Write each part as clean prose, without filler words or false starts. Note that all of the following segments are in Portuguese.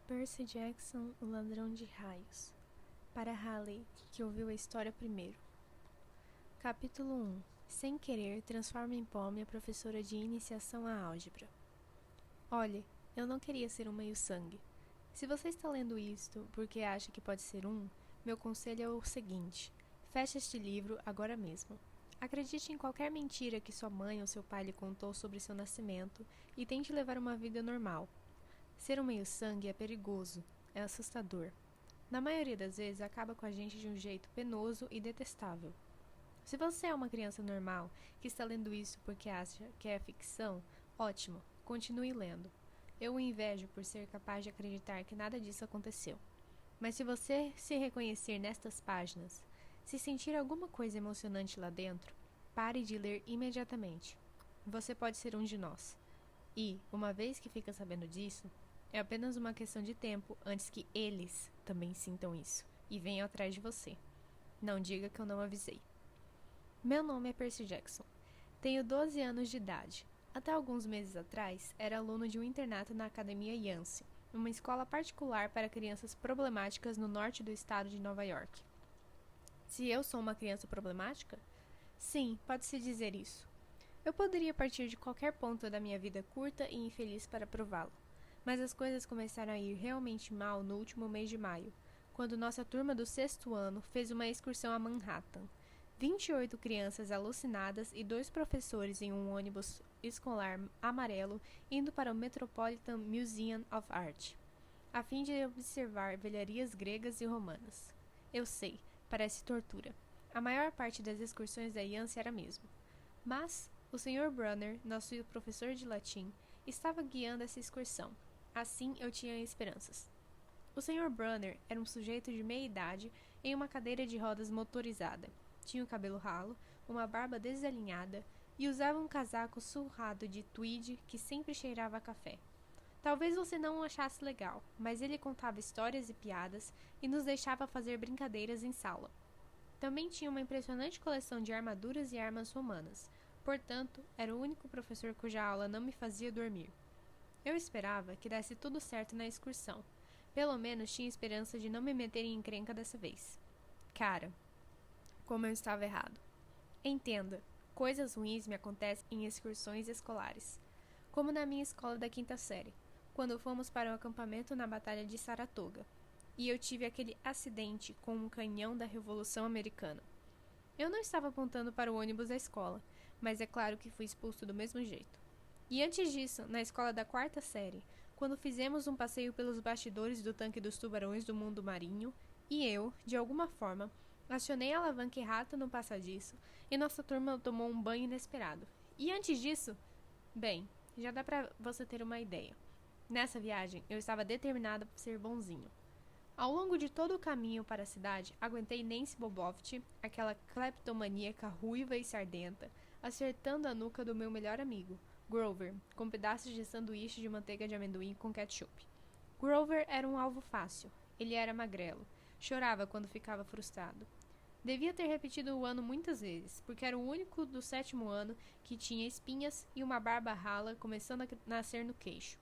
Percy Jackson, o ladrão de raios. Para Halley, que ouviu a história primeiro. Capítulo 1. Sem querer, transforma em pó minha professora de iniciação à álgebra. Olhe, eu não queria ser um meio-sangue. Se você está lendo isto porque acha que pode ser um, meu conselho é o seguinte: feche este livro agora mesmo. Acredite em qualquer mentira que sua mãe ou seu pai lhe contou sobre seu nascimento e tente levar uma vida normal. Ser um meio-sangue é perigoso, é assustador. Na maioria das vezes, acaba com a gente de um jeito penoso e detestável. Se você é uma criança normal que está lendo isso porque acha que é ficção, ótimo, continue lendo. Eu o invejo por ser capaz de acreditar que nada disso aconteceu. Mas se você se reconhecer nestas páginas, se sentir alguma coisa emocionante lá dentro, pare de ler imediatamente. Você pode ser um de nós. E, uma vez que fica sabendo disso, é apenas uma questão de tempo antes que eles também sintam isso e venham atrás de você. Não diga que eu não avisei. Meu nome é Percy Jackson. Tenho 12 anos de idade. Até alguns meses atrás, era aluno de um internato na Academia Yance, uma escola particular para crianças problemáticas no norte do estado de Nova York. Se eu sou uma criança problemática? Sim, pode-se dizer isso. Eu poderia partir de qualquer ponto da minha vida curta e infeliz para prová-lo. Mas as coisas começaram a ir realmente mal no último mês de maio, quando nossa turma do 6º ano fez uma excursão a Manhattan. 28 crianças alucinadas e 2 professores em um ônibus escolar amarelo indo para o Metropolitan Museum of Art, a fim de observar velharias gregas e romanas. Eu sei, parece tortura. A maior parte das excursões da Yance era mesmo. Mas o Sr. Brunner, nosso professor de latim, estava guiando essa excursão. Assim eu tinha esperanças. O Sr. Brunner era um sujeito de meia idade em uma cadeira de rodas motorizada. Tinha o cabelo ralo, uma barba desalinhada e usava um casaco surrado de tweed que sempre cheirava a café. Talvez você não o achasse legal, mas ele contava histórias e piadas e nos deixava fazer brincadeiras em sala. Também tinha uma impressionante coleção de armaduras e armas romanas. Portanto, era o único professor cuja aula não me fazia dormir. Eu esperava que desse tudo certo na excursão. Pelo menos tinha esperança de não me meter em encrenca dessa vez. Cara, como eu estava errado. Entenda, coisas ruins me acontecem em excursões escolares. Como na minha escola da 5ª série, quando fomos para o acampamento na Batalha de Saratoga. E eu tive aquele acidente com um canhão da Revolução Americana. Eu não estava apontando para o ônibus da escola, mas é claro que fui expulso do mesmo jeito. E antes disso, na escola da 4ª série, quando fizemos um passeio pelos bastidores do tanque dos tubarões do mundo marinho, e eu, de alguma forma, acionei a alavanca errada no passadiço e nossa turma tomou um banho inesperado. E antes disso, bem, já dá pra você ter uma ideia. Nessa viagem, eu estava determinada a ser bonzinho. Ao longo de todo o caminho para a cidade, aguentei Nancy Boboft, aquela cleptomaníaca ruiva e sardenta, acertando a nuca do meu melhor amigo, Grover, com pedaços de sanduíche de manteiga de amendoim com ketchup. Grover era um alvo fácil. Ele era magrelo. Chorava quando ficava frustrado. Devia ter repetido o ano muitas vezes, porque era o único do 7º ano que tinha espinhas e uma barba rala começando a nascer no queixo.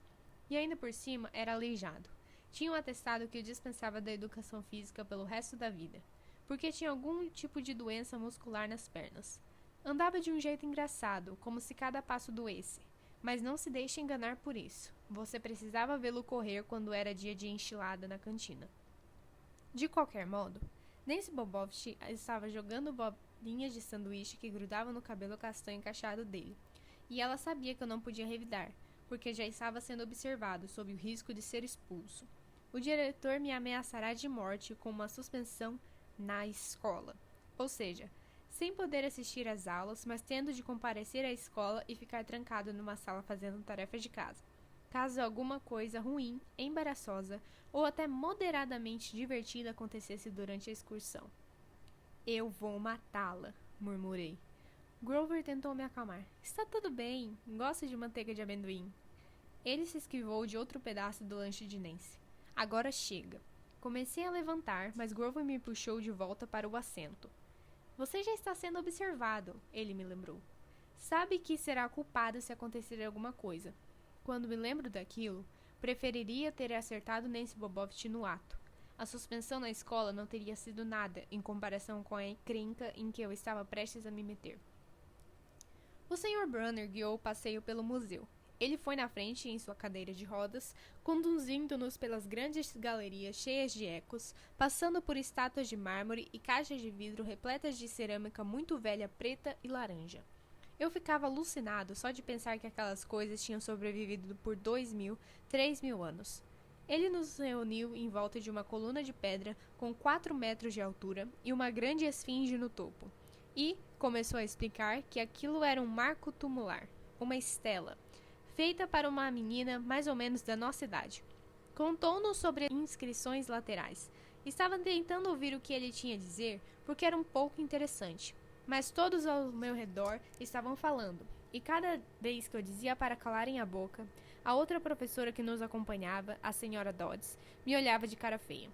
E ainda por cima era aleijado. Tinha um atestado que o dispensava da educação física pelo resto da vida, porque tinha algum tipo de doença muscular nas pernas. Andava de um jeito engraçado, como se cada passo doesse. Mas não se deixe enganar por isso. Você precisava vê-lo correr quando era dia de enchilada na cantina. De qualquer modo, Nancy Boboft estava jogando bolinhas de sanduíche que grudavam no cabelo castanho encaixado dele. E ela sabia que eu não podia revidar, porque já estava sendo observado sob o risco de ser expulso. O diretor me ameaçará de morte com uma suspensão na escola. Ou seja, sem poder assistir às aulas, mas tendo de comparecer à escola e ficar trancado numa sala fazendo tarefas de casa. Caso alguma coisa ruim, embaraçosa ou até moderadamente divertida acontecesse durante a excursão. Eu vou matá-la, murmurei. Grover tentou me acalmar. Está tudo bem, gosto de manteiga de amendoim. Ele se esquivou de outro pedaço do lanche de Nancy. Agora chega. Comecei a levantar, mas Grover me puxou de volta para o assento. Você já está sendo observado, ele me lembrou. Sabe que será culpado se acontecer alguma coisa. Quando me lembro daquilo, Preferiria ter acertado Nancy Boboft no ato. A suspensão na escola não teria sido nada em comparação com a encrenca em que eu estava prestes a me meter. O Sr. Brunner guiou o passeio pelo museu. Ele foi na frente em sua cadeira de rodas, conduzindo-nos pelas grandes galerias cheias de ecos, passando por estátuas de mármore e caixas de vidro repletas de cerâmica muito velha preta e laranja. Eu ficava alucinado só de pensar que aquelas coisas tinham sobrevivido por 2.000, 3.000 anos. Ele nos reuniu em volta de uma coluna de pedra com 4 metros de altura e uma grande esfinge no topo. E começou a explicar que aquilo era um marco tumular, uma estela, feita para uma menina mais ou menos da nossa idade. Contou-nos sobre inscrições laterais. Estava tentando ouvir o que ele tinha a dizer, porque era um pouco interessante. Mas todos ao meu redor estavam falando, e cada vez que eu dizia para calarem a boca, a outra professora que nos acompanhava, a senhora Dodds, me olhava de cara feia.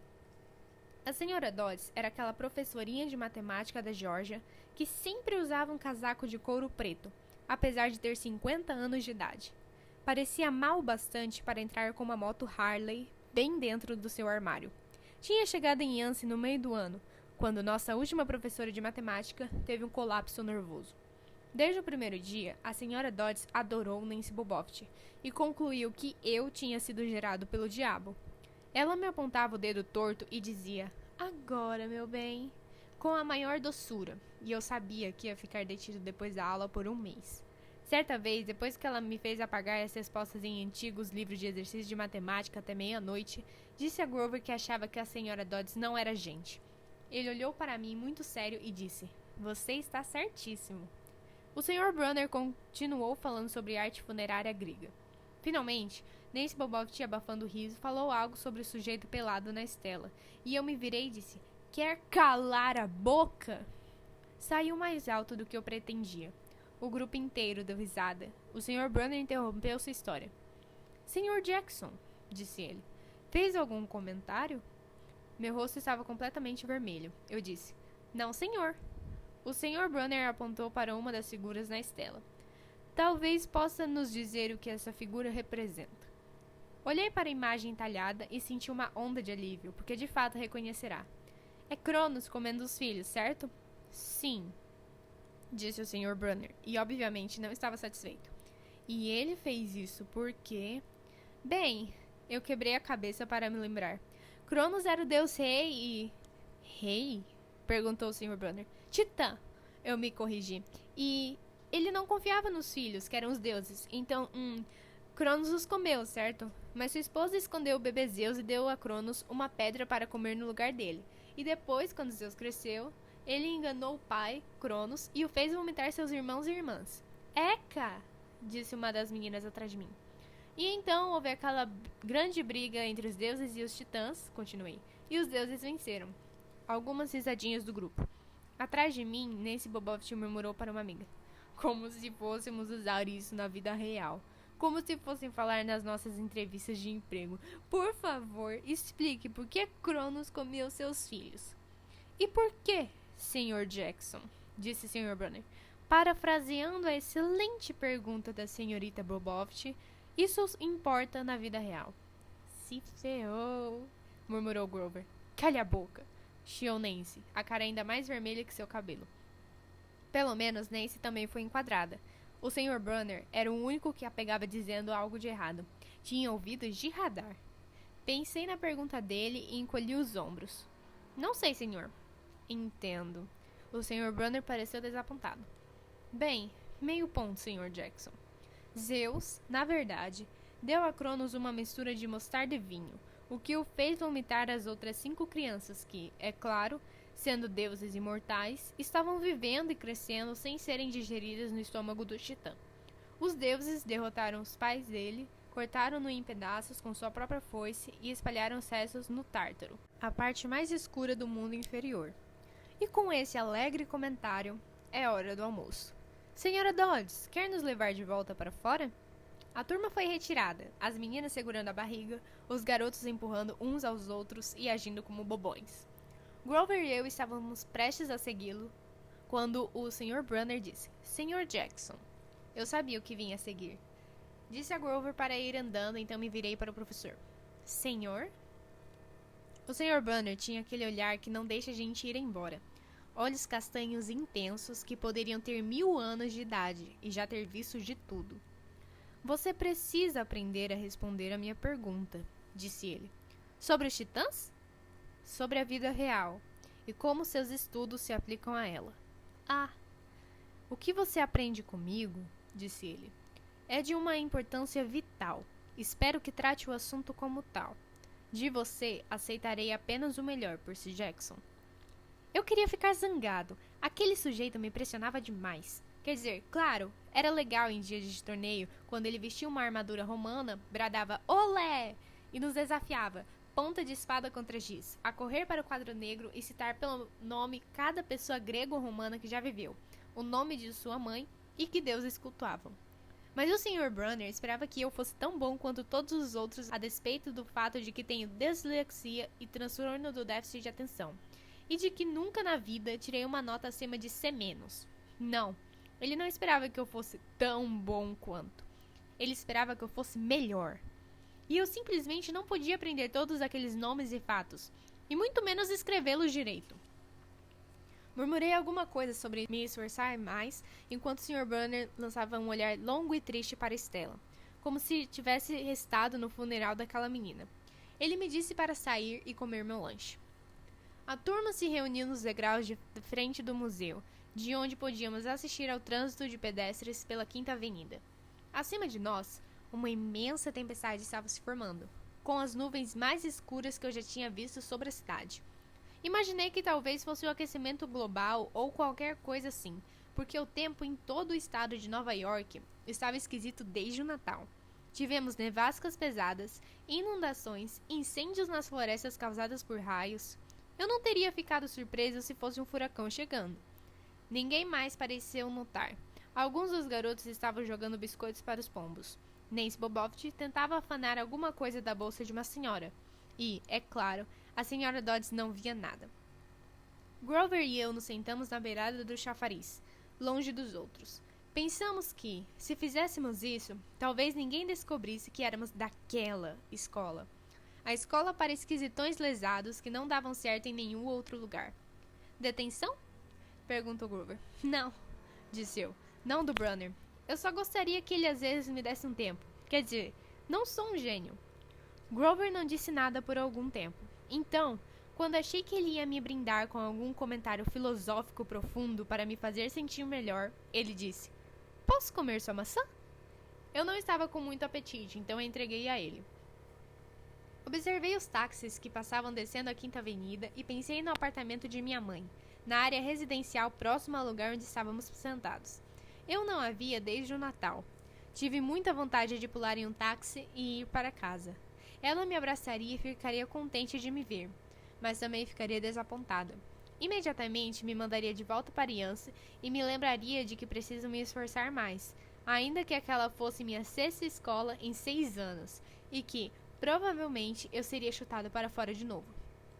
A senhora Dodds era aquela professorinha de matemática da Geórgia que sempre usava um casaco de couro preto, apesar de ter 50 anos de idade. Parecia mal bastante para entrar com uma moto Harley bem dentro do seu armário. Tinha chegado em Yancey no meio do ano, quando nossa última professora de matemática teve um colapso nervoso. Desde o primeiro dia, a senhora Dodds adorou Nancy Boboft e concluiu que eu tinha sido gerado pelo diabo. Ela me apontava o dedo torto e dizia, agora, meu bem, com a maior doçura, e eu sabia que ia ficar detido depois da aula por um mês. Certa vez, depois que ela me fez apagar as respostas em antigos livros de exercício de matemática até meia-noite, disse a Grover que achava que a senhora Dodds não era gente. Ele olhou para mim muito sério e disse, você está certíssimo. O Sr. Brunner continuou falando sobre arte funerária grega. Finalmente, Nancy Boboft, abafando o riso, falou algo sobre o sujeito pelado na estela, e eu me virei e disse, quer calar a boca? Saiu mais alto do que eu pretendia. O grupo inteiro deu risada. O Sr. Brunner interrompeu sua história. Sr. Jackson, disse ele, fez algum comentário? Meu rosto estava completamente vermelho. Eu disse, não, senhor. O Sr. Brunner apontou para uma das figuras na estela. Talvez possa nos dizer o que essa figura representa. Olhei para a imagem entalhada e senti uma onda de alívio, porque de fato reconhecerá. É Cronos comendo os filhos, certo? Sim, disse o Sr. Brunner, e obviamente não estava satisfeito. E ele fez isso porque... Bem, eu quebrei a cabeça para me lembrar. Cronos era o deus rei e... Rei? Perguntou o Sr. Brunner. Titã, eu me corrigi. E ele não confiava nos filhos, que eram os deuses. Então, Cronos os comeu, certo? Mas sua esposa escondeu o bebê Zeus e deu a Cronos uma pedra para comer no lugar dele. E depois, quando Zeus cresceu, ele enganou o pai, Cronos, e o fez vomitar seus irmãos e irmãs. Eca! Disse uma das meninas atrás de mim. E então houve aquela grande briga entre os deuses e os titãs, continuei, e os deuses venceram. Algumas risadinhas do grupo. Atrás de mim, Nancy Boboft murmurou para uma amiga. Como se fôssemos usar isso na vida real. Como se fossem falar nas nossas entrevistas de emprego. Por favor, explique por que Cronos comeu seus filhos. E por que, Sr. Jackson? Disse o Sr. Brunner. Parafraseando a excelente pergunta da senhorita Boboft, isso importa na vida real. Se ferrou, murmurou Grover. Calha a boca, chiou Nancy, a cara ainda mais vermelha que seu cabelo. Pelo menos Nancy também foi enquadrada. O Sr. Brunner era o único que a pegava dizendo algo de errado. Tinha ouvidos de radar. Pensei na pergunta dele e encolhi os ombros. Não sei, senhor. Entendo. O Sr. Brunner pareceu desapontado. Bem, meio ponto, Sr. Jackson. Zeus, na verdade, deu a Cronos uma mistura de mostarda e vinho, o que o fez vomitar as outras 5 crianças que, é claro, sendo deuses imortais, estavam vivendo e crescendo sem serem digeridas no estômago do Titã. Os deuses derrotaram os pais dele, cortaram-no em pedaços com sua própria foice e espalharam os restos no Tártaro, a parte mais escura do mundo inferior. E com esse alegre comentário, é hora do almoço. Senhora Dodds, quer nos levar de volta para fora? A turma foi retirada, as meninas segurando a barriga, os garotos empurrando uns aos outros e agindo como bobões. Grover e eu estávamos prestes a segui-lo, quando o Sr. Brunner disse, Sr. Jackson. Eu sabia o que vinha a seguir. Disse a Grover para ir andando, então me virei para o professor. Senhor? O Sr. Brunner tinha aquele olhar que não deixa a gente ir embora. Olhos castanhos intensos que poderiam ter 1000 anos de idade e já ter visto de tudo. Você precisa aprender a responder a minha pergunta, disse ele. Sobre os titãs? Sobre a vida real e como seus estudos se aplicam a ela. Ah, o que você aprende comigo, disse ele, é de uma importância vital. Espero que trate o assunto como tal. De você, aceitarei apenas o melhor, Percy Jackson. Eu queria ficar zangado. Aquele sujeito me impressionava demais. Quer dizer, claro, era legal em dias de torneio, quando ele vestia uma armadura romana, bradava olé e nos desafiava, ponta de espada contra giz, a correr para o quadro negro e citar pelo nome cada pessoa grega ou romana que já viveu, o nome de sua mãe e que deuses cultuavam. Mas o Sr. Brunner esperava que eu fosse tão bom quanto todos os outros, a despeito do fato de que tenho dislexia e transtorno do déficit de atenção, e de que nunca na vida tirei uma nota acima de C-. Não, ele não esperava que eu fosse tão bom quanto. Ele esperava que eu fosse melhor. E eu simplesmente não podia aprender todos aqueles nomes e fatos, e muito menos escrevê-los direito. Murmurei alguma coisa sobre me esforçar mais, enquanto o Sr. Brunner lançava um olhar longo e triste para Stella, como se tivesse estado no funeral daquela menina. Ele me disse para sair e comer meu lanche. A turma se reuniu nos degraus de frente do museu, de onde podíamos assistir ao trânsito de pedestres pela Quinta Avenida. Acima de nós, uma imensa tempestade estava se formando, com as nuvens mais escuras que eu já tinha visto sobre a cidade. Imaginei que talvez fosse o aquecimento global ou qualquer coisa assim, porque o tempo em todo o estado de Nova York estava esquisito desde o Natal. Tivemos nevascas pesadas, inundações, incêndios nas florestas causadas por raios. Eu não teria ficado surpreso se fosse um furacão chegando. Ninguém mais pareceu notar. Alguns dos garotos estavam jogando biscoitos para os pombos. Nancy Boboft tentava afanar alguma coisa da bolsa de uma senhora. E, é claro, a senhora Dodds não via nada. Grover e eu nos sentamos na beirada do chafariz, longe dos outros. Pensamos que, se fizéssemos isso, talvez ninguém descobrisse que éramos daquela escola. A escola para esquisitões lesados que não davam certo em nenhum outro lugar. Detenção? Perguntou Grover. Não, disse eu. Não do Brunner. Eu só gostaria que ele às vezes me desse um tempo. Quer dizer, não sou um gênio. Grover não disse nada por algum tempo. Então, quando achei que ele ia me brindar com algum comentário filosófico profundo para me fazer sentir melhor, ele disse, posso comer sua maçã? Eu não estava com muito apetite, então entreguei a ele. Observei os táxis que passavam descendo a Quinta Avenida e pensei no apartamento de minha mãe, na área residencial próxima ao lugar onde estávamos sentados. Eu não a via desde o Natal. Tive muita vontade de pular em um táxi e ir para casa. Ela me abraçaria e ficaria contente de me ver, mas também ficaria desapontada. Imediatamente me mandaria de volta para Yance e me lembraria de que preciso me esforçar mais, ainda que aquela fosse minha 6ª escola em 6 anos, e que, provavelmente, eu seria chutada para fora de novo.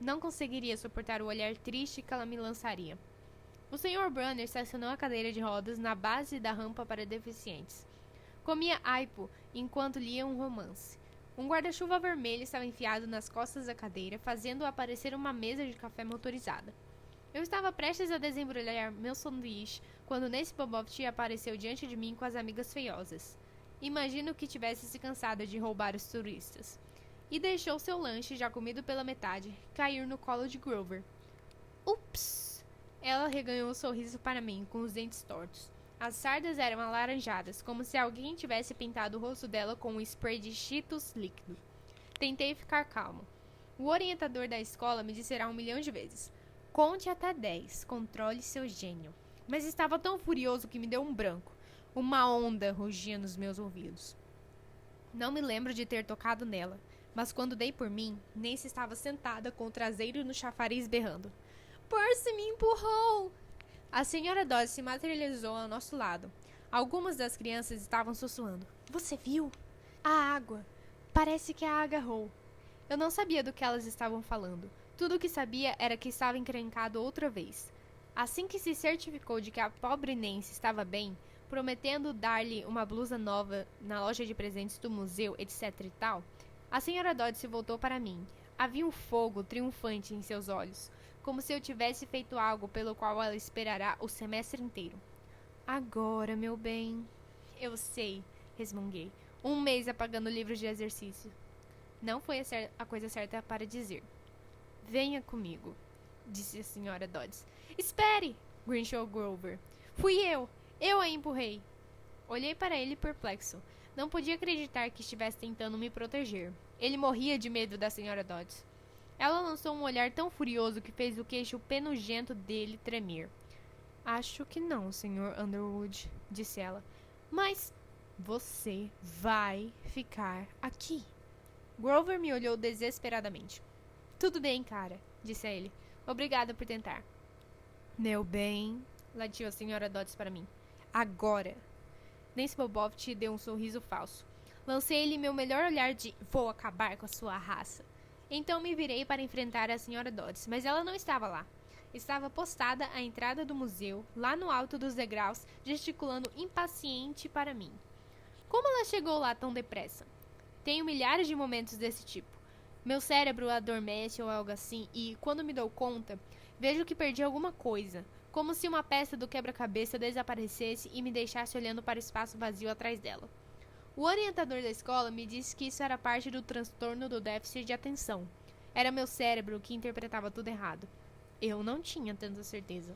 Não conseguiria suportar o olhar triste que ela me lançaria. O Sr. Brunner estacionou a cadeira de rodas na base da rampa para deficientes. Comia aipo enquanto lia um romance. Um guarda-chuva vermelho estava enfiado nas costas da cadeira, fazendo aparecer uma mesa de café motorizada. Eu estava prestes a desembrulhar meu sanduíche quando Nancy Boboft apareceu diante de mim com as amigas feiosas. Imagino que tivesse se cansado de roubar os turistas. E deixou seu lanche, já comido pela metade, cair no colo de Grover. Ups! Ela reganhou um sorriso para mim, com os dentes tortos. As sardas eram alaranjadas, como se alguém tivesse pintado o rosto dela com um spray de Cheetos líquido. Tentei ficar calmo. O orientador da escola me dissera 1 milhão de vezes: conte até 10, controle seu gênio. Mas estava tão furioso que me deu um branco. Uma onda rugia nos meus ouvidos. Não me lembro de ter tocado nela, mas quando dei por mim, Nancy estava sentada com o traseiro no chafariz berrando. Percy me empurrou! A senhora Dodds se materializou ao nosso lado. Algumas das crianças estavam sussurrando. Você viu? A água. Parece que a agarrou. Eu não sabia do que elas estavam falando. Tudo o que sabia era que estava encrencado outra vez. Assim que se certificou de que a pobre Nancy estava bem, prometendo dar-lhe uma blusa nova na loja de presentes do museu, etc e tal, a senhora Dodds se voltou para mim. Havia um fogo triunfante em seus olhos, como se eu tivesse feito algo pelo qual ela esperará o semestre inteiro. Agora, meu bem... Eu sei, resmunguei. 1 mês apagando livros de exercício. Não foi a coisa certa para dizer. Venha comigo, disse a senhora Dodds. Espere! Grinchou Grover. Fui eu! Eu a empurrei! Olhei para ele perplexo. Não podia acreditar que estivesse tentando me proteger. Ele morria de medo da senhora Dodds. Ela lançou um olhar tão furioso que fez o queixo penugento dele tremer. Acho que não, Sr. Underwood, disse ela. Mas você vai ficar aqui. Grover me olhou desesperadamente. Tudo bem, cara, disse a ele. Obrigada por tentar. Meu bem, latiu a senhora Dodds para mim. Agora. Nancy Boboft deu um sorriso falso. Lancei-lhe meu melhor olhar de vou acabar com a sua raça. Então me virei para enfrentar a senhora Dodds, mas ela não estava lá. Estava postada à entrada do museu, lá no alto dos degraus, gesticulando impaciente para mim. Como ela chegou lá tão depressa? Tenho milhares de momentos desse tipo. Meu cérebro adormece ou algo assim e, quando me dou conta, vejo que perdi alguma coisa, como se uma peça do quebra-cabeça desaparecesse e me deixasse olhando para o espaço vazio atrás dela. O orientador da escola me disse que isso era parte do transtorno do déficit de atenção. Era meu cérebro que interpretava tudo errado. Eu não tinha tanta certeza.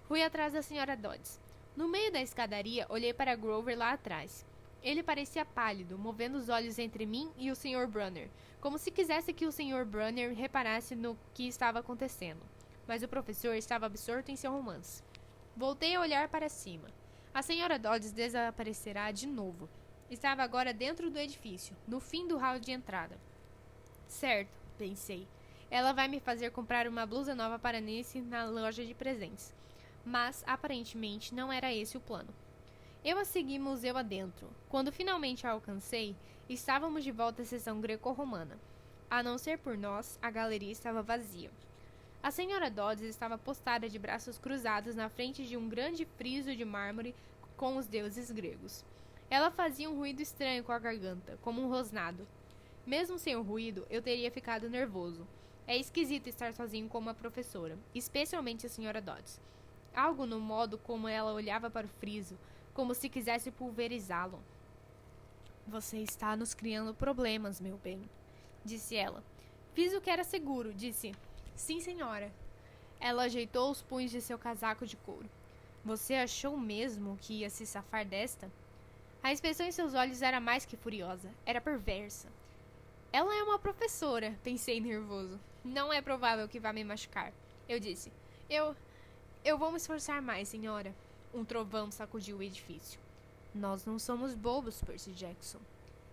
Fui atrás da senhora Dodds. No meio da escadaria, olhei para Grover lá atrás. Ele parecia pálido, movendo os olhos entre mim e o Sr. Brunner, como se quisesse que o Sr. Brunner reparasse no que estava acontecendo. Mas o professor estava absorto em seu romance. Voltei a olhar para cima. A senhora Dodds desaparecerá de novo. Estava agora dentro do edifício, no fim do hall de entrada. Certo, pensei. Ela vai me fazer comprar uma blusa nova para Nancy na loja de presentes. Mas, aparentemente, não era esse o plano. Eu a segui museu adentro. Quando finalmente a alcancei, estávamos de volta à seção greco-romana. A não ser por nós, a galeria estava vazia. A senhora Dodds estava postada de braços cruzados na frente de um grande friso de mármore com os deuses gregos. Ela fazia um ruído estranho com a garganta, como um rosnado. Mesmo sem o ruído, eu teria ficado nervoso. É esquisito estar sozinho com uma professora, especialmente a senhora Dodds. Algo no modo como ela olhava para o friso, como se quisesse pulverizá-lo. Você está nos criando problemas, meu bem, disse ela. Fiz o que era seguro, disse. Sim, senhora. Ela ajeitou os punhos de seu casaco de couro. Você achou mesmo que ia se safar desta? A expressão em seus olhos era mais que furiosa, era perversa. Ela é uma professora, pensei nervoso. Não é provável que vá me machucar. Eu disse. Eu vou me esforçar mais, senhora. Um trovão sacudiu o edifício. Nós não somos bobos, Percy Jackson,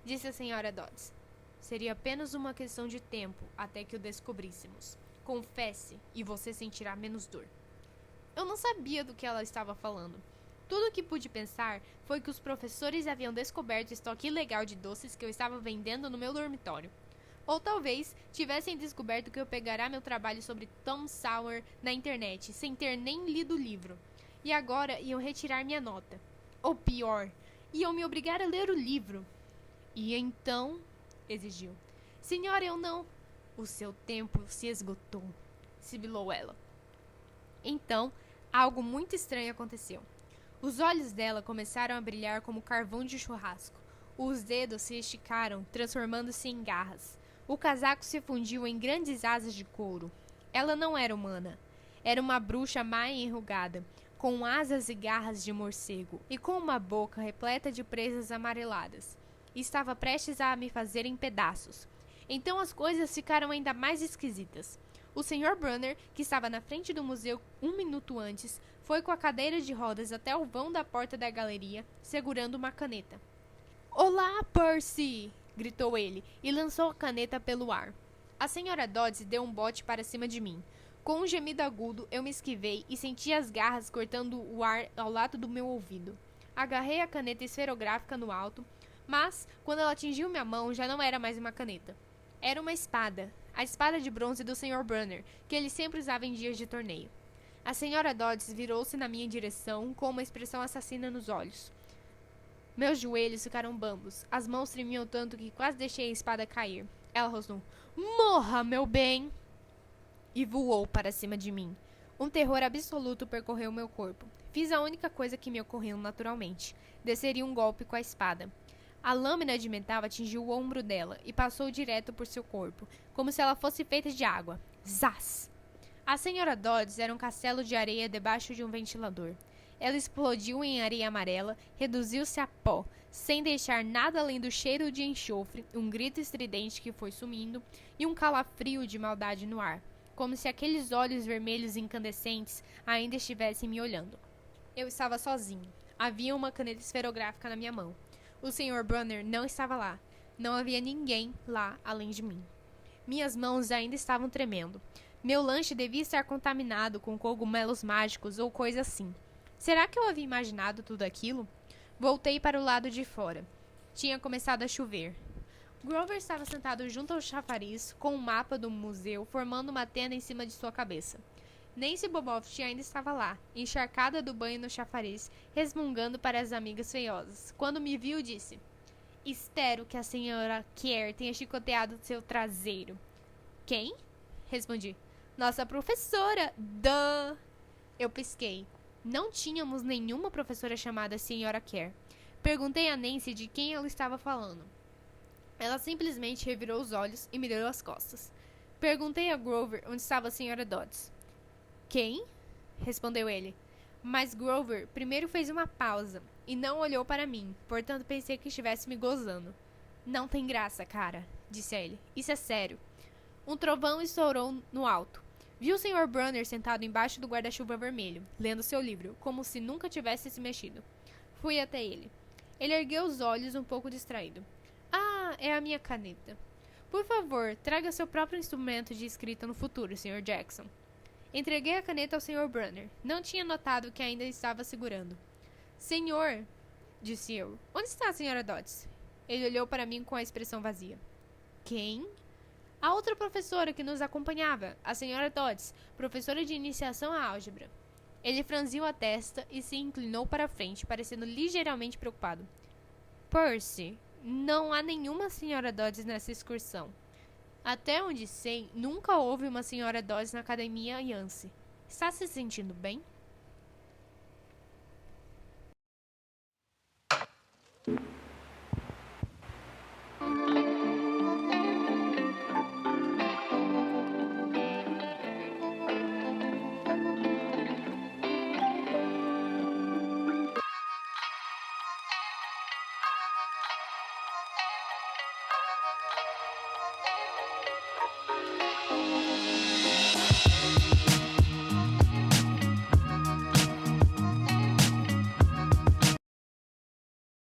disse a senhora Dodds. Seria apenas uma questão de tempo até que o descobríssemos. Confesse, e você sentirá menos dor. Eu não sabia do que ela estava falando. Tudo o que pude pensar foi que os professores haviam descoberto o estoque ilegal de doces que eu estava vendendo no meu dormitório. Ou talvez tivessem descoberto que eu pegará meu trabalho sobre Tom Sawyer na internet, sem ter nem lido o livro. E agora iam retirar minha nota. Ou pior, iam me obrigar a ler o livro. E então, exigiu. Senhora, eu não... O seu tempo se esgotou, sibilou ela. Então, algo muito estranho aconteceu. Os olhos dela começaram a brilhar como carvão de churrasco. Os dedos se esticaram, transformando-se em garras. O casaco se fundiu em grandes asas de couro. Ela não era humana. Era uma bruxa má e enrugada, com asas e garras de morcego, e com uma boca repleta de presas amareladas. Estava prestes a me fazer em pedaços. Então as coisas ficaram ainda mais esquisitas. O Sr. Brunner, que estava na frente do museu 1 minuto antes, foi com a cadeira de rodas até o vão da porta da galeria, segurando uma caneta. Olá, Percy! Gritou ele, e lançou a caneta pelo ar. A senhora Dodds deu um bote para cima de mim. Com um gemido agudo, eu me esquivei e senti as garras cortando o ar ao lado do meu ouvido. Agarrei a caneta esferográfica no alto, mas, quando ela atingiu minha mão, já não era mais uma caneta. Era uma espada, a espada de bronze do Sr. Brunner, que ele sempre usava em dias de torneio. A senhora Dodds virou-se na minha direção com uma expressão assassina nos olhos. Meus joelhos ficaram bambos. As mãos tremiam tanto que quase deixei a espada cair. Ela rosnou: "Morra, meu bem!" E voou para cima de mim. Um terror absoluto percorreu meu corpo. Fiz a única coisa que me ocorreu naturalmente. Desceria um golpe com a espada. A lâmina de metal atingiu o ombro dela e passou direto por seu corpo, como se ela fosse feita de água. Zás! A senhora Dodds era um castelo de areia debaixo de um ventilador. Ela explodiu em areia amarela, reduziu-se a pó, sem deixar nada além do cheiro de enxofre, um grito estridente que foi sumindo e um calafrio de maldade no ar, como se aqueles olhos vermelhos incandescentes ainda estivessem me olhando. Eu estava sozinho. Havia uma caneta esferográfica na minha mão. O Sr. Brunner não estava lá. Não havia ninguém lá além de mim. Minhas mãos ainda estavam tremendo. Meu lanche devia estar contaminado com cogumelos mágicos ou coisa assim. Será que eu havia imaginado tudo aquilo? Voltei para o lado de fora. Tinha começado a chover. Grover estava sentado junto ao chafariz, com um mapa do museu formando uma tenda em cima de sua cabeça. Nancy Boboft ainda estava lá, encharcada do banho no chafariz, resmungando para as amigas feiosas. Quando me viu, disse: "Espero que a senhora Kerr tenha chicoteado seu traseiro." "Quem?" respondi. "Nossa professora." Duh! Eu pisquei. Não tínhamos nenhuma professora chamada Sra. Kerr. Perguntei a Nancy de quem ela estava falando. Ela simplesmente revirou os olhos e me deu as costas. Perguntei a Grover onde estava a Sra. Dodds. "Quem?" respondeu ele. Mas Grover primeiro fez uma pausa e não olhou para mim, portanto pensei que estivesse me gozando. "Não tem graça, cara", disse a ele. "Isso é sério." Um trovão estourou no alto. Vi o Sr. Brunner sentado embaixo do guarda-chuva vermelho, lendo seu livro, como se nunca tivesse se mexido. Fui até ele. Ele ergueu os olhos um pouco distraído. "Ah, é a minha caneta. Por favor, traga seu próprio instrumento de escrita no futuro, Sr. Jackson." Entreguei a caneta ao Sr. Brunner. Não tinha notado que ainda estava segurando. "Senhor", disse eu, "onde está a Sra. Dodds?" Ele olhou para mim com a expressão vazia. "Quem?" "A outra professora que nos acompanhava, a Sra. Dodds, professora de iniciação à álgebra." Ele franziu a testa e se inclinou para a frente, parecendo ligeiramente preocupado. "Percy, não há nenhuma Sra. Dodds nessa excursão. Até onde sei, nunca houve uma Sra. Dodds na Academia Yance. Está se sentindo bem?"